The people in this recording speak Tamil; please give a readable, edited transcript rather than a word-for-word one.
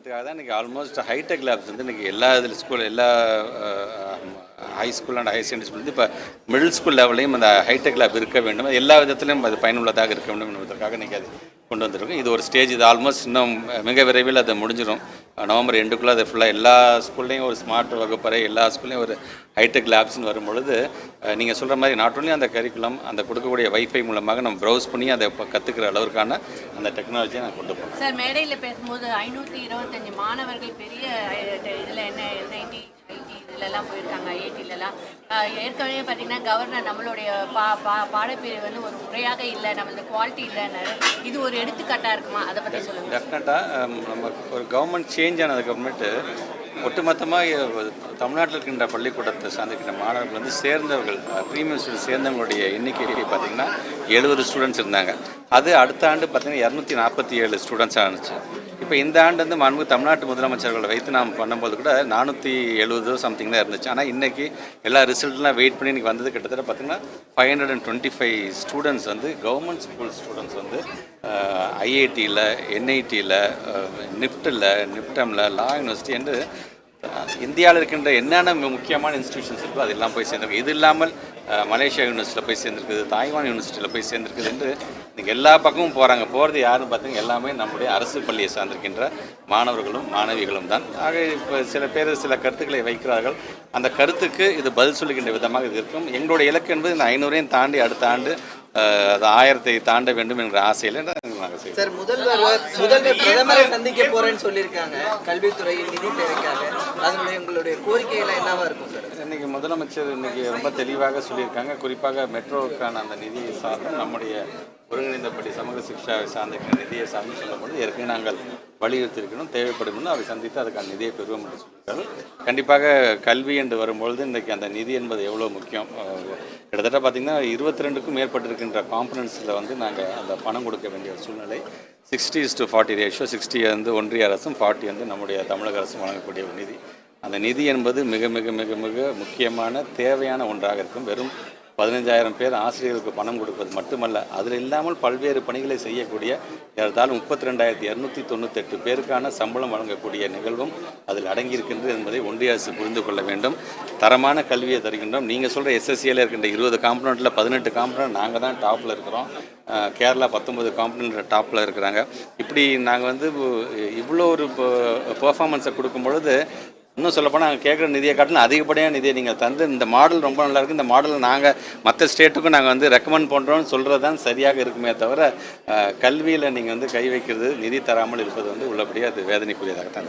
பண்ணுறதுக்காக தான் இன்றைக்கி ஆல்மோஸ்ட் ஹைடெக் லேப்ஸ் வந்து இன்றைக்கி எல்லா இதில் ஸ்கூல் எல்லா high school and higher secondary school வந்து இப்போ மிடில் ஸ்கூல் லெவலையும் அந்த ஹைடெக் லேப் இருக்க வேண்டும், எல்லா விதத்திலும் அது பயனுள்ளதாக இருக்க வேண்டும் என்பதற்காக இன்றைக்கி அது கொண்டு வந்திருக்கோம். இது ஒரு ஸ்டேஜ், இது ஆல்மோஸ்ட் இன்னும் மிக விரைவில் அது முடிஞ்சிடும். நவம்பர் எண்டுக்குள்ளே அது ஃபுல்லாக எல்லா ஸ்கூல்லேயும் ஒரு ஸ்மார்ட் வகுப்பறை, எல்லா ஸ்கூல்லேயும் ஒரு ஹைடெக் லேப்ஸ்னு வரும்பொழுது நீங்கள் சொல்கிற மாதிரி நாட் ஒன்லி அந்த கரிக்குலம் அந்த கொடுக்கக்கூடிய வைஃபை மூலமாக நம்ம ப்ரௌஸ் பண்ணி அதை இப்போ கற்றுக்கிற அளவுக்கான அந்த டெக்னாலஜியை நான் கொண்டு போகிறோம். சார், மேடையில் பேசும்போது 525 மாணவர்கள் பெரிய இதில் என்ன என்ஐடி ஐடி இதிலெல்லாம் போயிருக்காங்க, ஐஐடிலலாம். ஏற்கனவே பார்த்திங்கன்னா கவர்னர் நம்மளுடைய பாடப்பிரிவு வந்து ஒரு முறையாக இல்லை, நம்மளது குவாலிட்டி இல்லைன்னாரு. இது ஒரு எடுத்துக்காட்டாக இருக்குமா? அதை பற்றி சொல்லுங்கள். டெஃபினட்டாக நம்ம ஒரு கவர்மெண்ட் சேஞ்ச் ஆனதுக்கப்புறமேட்டு ஒட்டுமொத்தமாக தமிழ்நாட்டில் இருக்கின்ற பள்ளிக்கூடத்தை சார்ந்திருக்கின்ற மாணவர்கள் வந்து சேர்ந்தவர்கள் ப்ரீமியம் ஸ்டூடெண்ட் சேர்ந்தவங்களுடைய எண்ணிக்கை பார்த்திங்கன்னா 70 ஸ்டூடெண்ட்ஸ் இருந்தாங்க. அது அடுத்த ஆண்டு பார்த்திங்கன்னா 247 ஸ்டூடெண்ட்ஸாக இருந்துச்சு. இப்போ இந்த ஆண்டு வந்து மாண்பு தமிழ்நாட்டு முதலமைச்சர்களை வைத்து நாம் பண்ணும்போது கூட 470 சம்திங் தான் இருந்துச்சு. ஆனால் இன்றைக்கி எல்லா ரிசல்ட்லாம் வெயிட் பண்ணி இன்றைக்கி வந்தது கிட்டத்தட்ட பார்த்திங்கன்னா 525 ஸ்டூடெண்ட்ஸ் வந்து கவர்மெண்ட் ஸ்கூல் ஸ்டூடெண்ட்ஸ் வந்து ஐஐடியில், என்ஐடியில், நிஃப்டில், நிப்டமில், லா யூனிவர்சிட்டி என்று இந்தியாவில் இருக்கின்ற என்னென்ன முக்கியமான இன்ஸ்டிடியூஷன்ஸ் இருக்கோ அதெல்லாம் போய் சேர்ந்துருக்கு. இது இல்லாமல் மலேசியா யூனிவர்சிட்டியில் போய் சேர்ந்துருக்குது, தாய்வான் யூனிவர்சிட்டியில் போய் சேர்ந்துருக்குது என்று நீங்கள் எல்லா பக்கமும் போகிறாங்க. போகிறது யாருன்னு பார்த்தீங்கன்னா எல்லாமே நம்முடைய அரசு பள்ளியை சார்ந்திருக்கின்ற மாணவர்களும் மாணவிகளும் தான். ஆக இப்போ சில பேர் சில கருத்துக்களை வைக்கிறார்கள். அந்த கருத்துக்கு இது பதில் சொல்லுகின்ற விதமாக இது இருக்கும். எங்களுடைய இலக்கு என்பது இந்த 500ஐயும் தாண்டி அடுத்த ஆண்டு அது 1000ஐ தாண்ட வேண்டும் என்ற ஆசையில் நாங்கள் செய்வோம். சார், முதல்வர் பிரதமரை சந்திக்க போறேன்னு சொல்லியிருக்காங்க கல்வித்துறையில் நிதி தேவைக்காக. அதனுடைய உங்களுடைய கோரிக்கைகள் என்னவா இருக்கும் சார்? இன்றைக்கி முதலமைச்சர் இன்றைக்கி ரொம்ப தெளிவாக சொல்லியிருக்காங்க. குறிப்பாக மெட்ரோவுக்கான அந்த நிதியை சார்ந்தும் நம்முடைய ஒருங்கிணைந்தபடி சமூக சிக்ஷாவை சார்ந்த நிதியை சார்ந்து சொல்லும்போது ஏற்கனவே நாங்கள் வலியுறுத்தியிருக்கணும், தேவைப்படும் அதை சந்தித்து அதுக்கான நிதியை பெறுவோம் என்று சொல்லியிருக்கார்கள். கண்டிப்பாக கல்வி என்று வரும்பொழுது இன்றைக்கி அந்த நிதி என்பது எவ்வளோ முக்கியம். கிட்டத்தட்ட பார்த்திங்கன்னா 22க்கும் மேற்பட்டிருக்கின்ற காம்பனன்ஸில் வந்து நாங்கள் அந்த பணம் கொடுக்க வேண்டிய சூழ்நிலை. 60:40 ரேஷியோ, 60 வந்து ஒன்றிய அரசும் 40 வந்து நம்முடைய தமிழக அரசும் வழங்கக்கூடிய ஒரு நிதி. அந்த நிதி என்பது மிக மிக மிக மிக முக்கியமான தேவையான ஒன்றாக இருக்கும். வெறும் 15,000 பேர் ஆசிரியர்களுக்கு பணம் கொடுப்பது மட்டுமல்ல, அதில் இல்லாமல் பல்வேறு பணிகளை செய்யக்கூடிய ஏறத்தாழ 32,298 பேருக்கான சம்பளம் வழங்கக்கூடிய நிகழ்வும் அதில் அடங்கியிருக்கின்றது என்பதை ஒன்றிய அரசு புரிந்து கொள்ள வேண்டும். தரமான கல்வியை தருகின்றோம். நீங்கள் சொல்கிற எஸ்எஸ்சியில் இருக்கின்ற 20 காம்பனண்ட்டில் 18 காம்பனண்ட் நாங்கள் தான் டாப்பில் இருக்கிறோம். கேரளா 19 காம்பனண்ட் டாப்பில் இருக்கிறாங்க. இப்படி நாங்கள் வந்து இவ்வளோ ஒரு பெர்ஃபார்மன்ஸை கொடுக்கும் பொழுது இன்னும் சொல்லப்போனால் நாங்கள் கேட்குற நிதியை காட்டிலும் அதிகப்படியான நிதியை நீங்கள் தந்து இந்த மாடல் ரொம்ப நல்லாயிருக்கு, இந்த மாடலை நாங்கள் மற்ற ஸ்டேட்டுக்கும் நாங்கள் வந்து ரெக்கமெண்ட் பண்ணுறோன்னு சொல்கிறது தான் சரியாக இருக்குமே தவிர கல்வியில் நீங்கள் வந்து கை வைக்கிறது, நிதி தராமல் இருப்பது வந்து உள்ளபடியாக அது வேதனைக்குரியதாக தான்.